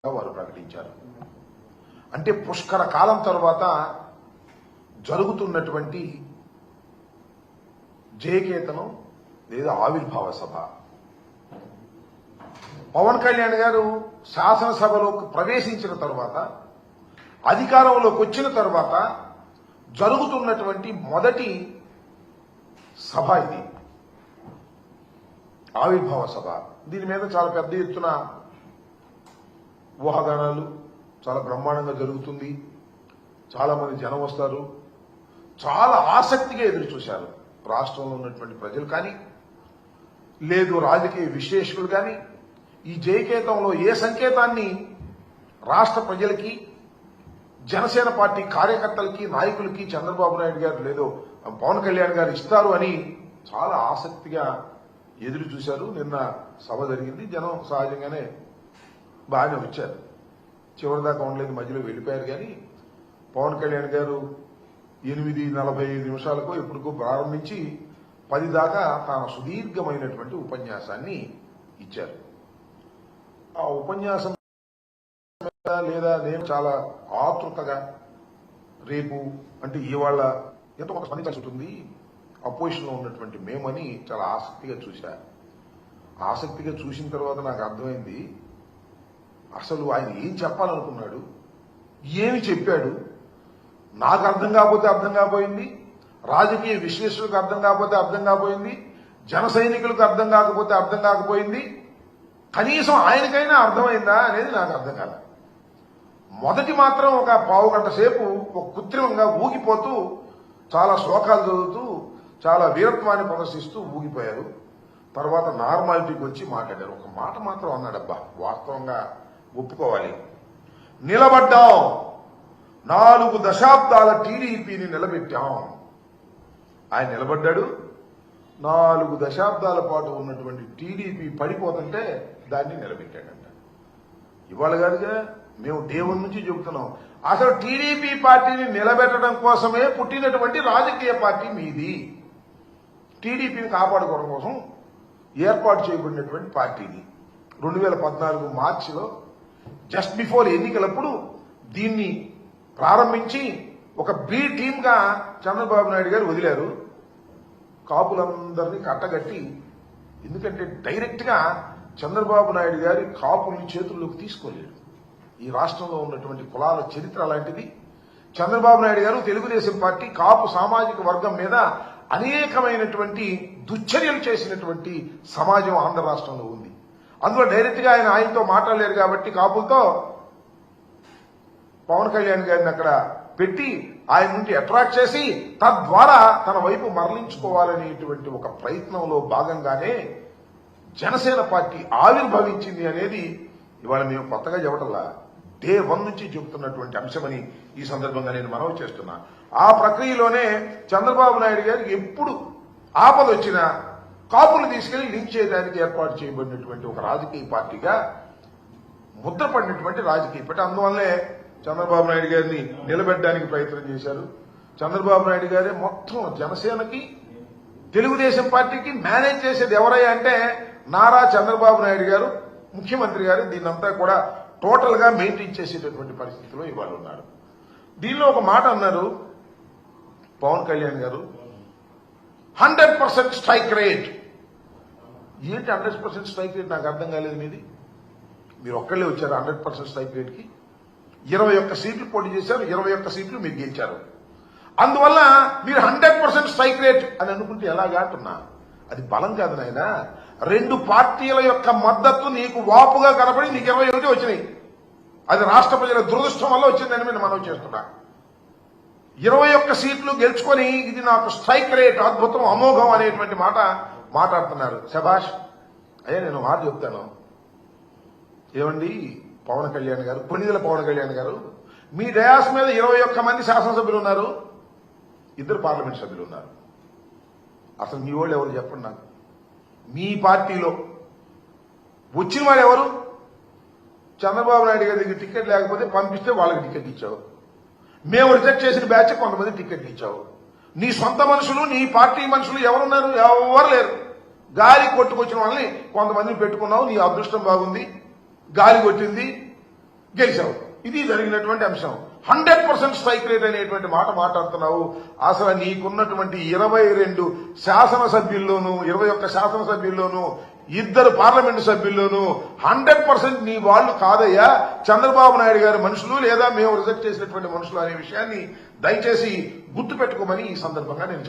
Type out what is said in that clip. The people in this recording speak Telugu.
వారు ప్రకటించారు. అంటే పుష్కర కాలం తర్వాత జరుగుతున్నటువంటి జయకేతనం లేదా ఆవిర్భావ సభ. పవన్ కళ్యాణ్ గారు శాసనసభలోకి ప్రవేశించిన తర్వాత, అధికారంలోకి వచ్చిన తర్వాత జరుగుతున్నటువంటి మొదటి సభ ఇది, ఆవిర్భావ సభ. దీని మీద చాలా పెద్ద ఎత్తున ఊహాగానాలు, చాలా బ్రహ్మాండంగా జరుగుతుంది, చాలా మంది జనం వస్తారు, చాలా ఆసక్తిగా ఎదురు చూశారు రాష్ట్రంలో ఉన్నటువంటి ప్రజలు కానీ, లేదు రాజకీయ విశ్లేషకులు కానీ. ఈ జయకేతంలో ఏ సంకేతాన్ని రాష్ట్ర ప్రజలకి, జనసేన పార్టీ కార్యకర్తలకి, నాయకులకి చంద్రబాబు నాయుడు గారు లేదో పవన్ కళ్యాణ్ గారు ఇస్తారు అని చాలా ఆసక్తిగా ఎదురు చూశారు. నిన్న సభ జరిగింది, జనం సహజంగానే బాగానే వచ్చారు. చివరిదాకా ఉండలేదు, మధ్యలో వెళ్ళిపోయారు. కానీ పవన్ కళ్యాణ్ గారు 8:45 నిమిషాలకు ఎప్పటికో ప్రారంభించి 10 దాకా తాను సుదీర్ఘమైనటువంటి ఉపన్యాసాన్ని ఇచ్చారు. ఆ ఉపన్యాసం లేదా నేను చాలా ఆతృతగా, రేపు అంటే ఇవాళ ఎంతో కొంత స్పందించాల్సి ఉంటుంది, అపోజిషన్ లో ఉన్నటువంటి మేమని చాలా ఆసక్తిగా చూశా. ఆసక్తిగా చూసిన తర్వాత నాకు అర్థమైంది, అసలు ఆయన ఏం చెప్పాలనుకున్నాడు, ఏమి చెప్పాడు, నాకు అర్థం కాకపోతే అర్థం కాకపోయింది, రాజకీయ విశ్లేషకులకు అర్థం కాకపోతే అర్థం కాకపోయింది, జన సైనికులకు అర్థం కాకపోతే అర్థం కాకపోయింది, కనీసం ఆయనకైనా అర్థమైందా అనేది నాకు అర్థం కాల. మొదటి మాత్రం ఒక పావు గంట సేపు ఒక కృత్రిమంగా ఊగిపోతూ, చాలా శ్లోకాలు చదువుతూ, చాలా వీరత్వాన్ని ప్రదర్శిస్తూ ఊగిపోయారు. తర్వాత నార్మాలిటీకి వచ్చి మాట్లాడారు. ఒక మాట మాత్రం అన్నాడబ్బా, వాస్తవంగా ఒప్పుకోవాలి, నిలబడ్డాం, 4 దశాబ్దాల టీడీపీని నిలబెట్టాం. ఆయన నిలబడ్డాడు. 4 దశాబ్దాల పాటు ఉన్నటువంటి టీడీపీ పడిపోతుంటే దాన్ని నిలబెట్టాడంట. ఇవాళ కాదుగా, మేము డే 1 నుంచి చెబుతున్నాం, అసలు టీడీపీ పార్టీని నిలబెట్టడం కోసమే పుట్టినటువంటి రాజకీయ పార్టీ మీది. టీడీపీని కాపాడుకోవడం కోసం ఏర్పాటు చేయబడినటువంటి పార్టీది. 2014 మార్చిలో జస్ట్ బిఫోర్ ఎన్నికలప్పుడు దీన్ని ప్రారంభించి ఒక బి టీమ్ గా చంద్రబాబు నాయుడు గారు వదిలారు. కాపులందరినీ కట్టగట్టి, ఎందుకంటే డైరెక్ట్ గా చంద్రబాబు నాయుడు గారి కాపుల్ని చేతుల్లోకి తీసుకోలేడు. ఈ రాష్ట్రంలో ఉన్నటువంటి కులాల చరిత్ర అలాంటిది. చంద్రబాబు నాయుడు గారు తెలుగుదేశం పార్టీ కాపు సామాజిక వర్గం మీద అనేకమైనటువంటి దుశ్చర్యలు చేసినటువంటి సమాజం ఆంధ్ర రాష్ట్రంలో ఉంది. అందులో డైరెక్ట్ గా ఆయనతో మాట్లాడలేరు కాబట్టి కాపులతో పవన్ కళ్యాణ్ గారిని అక్కడ పెట్టి ఆయన నుండి అట్రాక్ట్ చేసి తద్వారా తన వైపు మరలించుకోవాలనేటువంటి ఒక ప్రయత్నంలో భాగంగానే జనసేన పార్టీ ఆవిర్భవించింది అనేది ఇవాళ మేము కొత్తగా చెప్పటంలా, డే 1 నుంచి చెబుతున్నటువంటి అంశమని ఈ సందర్భంగా నేను మనవి చేస్తున్నా. ఆ ప్రక్రియలోనే చంద్రబాబు నాయుడు గారికి ఎప్పుడు ఆపద వచ్చినా కాపులు తీసుకెళ్లి లింక్ చేయడానికి ఏర్పాటు చేయబడినటువంటి ఒక రాజకీయ పార్టీగా ముద్రపడినటువంటి రాజకీయ పార్టీ. అందువల్లే చంద్రబాబు నాయుడు గారిని నిలబెట్టడానికి ప్రయత్నం చేశారు. చంద్రబాబు నాయుడు గారే మొత్తం జనసేనకి, తెలుగుదేశం పార్టీకి మేనేజ్ చేసేది ఎవరయ్యా అంటే నారా చంద్రబాబు నాయుడు గారు, ముఖ్యమంత్రి గారు దీన్నంతా కూడా టోటల్ గా మెయింటైన్ చేసేటటువంటి పరిస్థితిలో ఇవాళ ఉన్నారు. దీనిలో ఒక మాట అన్నారు పవన్ కళ్యాణ్ గారు, 100% స్ట్రైక్ రేట్. ఏంటి 100% స్ట్రైక్ రేట్? నాకు అర్థం కాలేదు. మీది మీరు ఒక్కళ్ళే వచ్చారు 100% స్ట్రైక్ రేట్ కి. 21 సీట్లు పోటీ చేశారు, 21 సీట్లు మీరు గెలిచారు. అందువల్ల మీరు 100% స్ట్రైక్ రేట్ అని అనుకుంటే ఎలాగా అంటున్నా? అది బలం కాదు నాయన. 2 పార్టీల యొక్క మద్దతు నీకు వాపుగా కనపడి నీకు 21 వచ్చినాయి. అది రాష్ట్ర ప్రజల దురదృష్టం వల్ల వచ్చిందని నేను మనవి చేస్తున్నా. 21 సీట్లు గెలుచుకొని ఇది నాకు స్ట్రైక్ రేట్, అద్భుతం, అమోఘం అనేటువంటి మాట మాట్లాడుతున్నారు. శభాష్ అయ్యా. నేను మాట చెప్తాను, ఏమండి పవన్ కళ్యాణ్ గారు, కొన్నిదల పవన్ కళ్యాణ్ గారు, మీ డయాస్ మీద 21 మంది శాసనసభ్యులు ఉన్నారు, 2 పార్లమెంట్ సభ్యులు ఉన్నారు. అసలు మీ వాళ్ళు ఎవరు చెప్పండి నాకు. మీ పార్టీలో వచ్చిన వారు ఎవరు? చంద్రబాబు నాయుడు గారి దగ్గర టికెట్ లేకపోతే పంపిస్తే వాళ్ళకి టికెట్ ఇచ్చావు. మేము రిజెక్ట్ చేసిన బ్యాచ్ కొంతమంది టికెట్ ఇచ్చావు. నీ సొంత మనుషులు, నీ పార్టీ మనుషులు ఎవరున్నారు? ఎవరు లేరు. గాలి కొట్టుకొచ్చిన వాళ్ళని కొంతమందిని పెట్టుకున్నావు. నీ అదృష్టం బాగుంది, గాలి కొట్టింది, గెలిచావు. ఇది జరిగినటువంటి అంశం. 100% స్ట్రైక్ రేట్ అనేటువంటి మాట మాట్లాడుతున్నావు. అసలు నీకున్నటువంటి 22 శాసనసభ్యుల్లోనూ 21 శాసనసభ్యుల్లోనూ 2 పార్లమెంటు సభ్యుల్లోనూ 100% నీ వాళ్ళు కాదయ్యా, చంద్రబాబు నాయుడు గారి మనుషులు లేదా మేము రిజెక్ట్ చేసినటువంటి మనుషులు అనే విషయాన్ని దయచేసి గుర్తుపెట్టుకోమని ఈ సందర్భంగా నేను చెప్తున్నాను.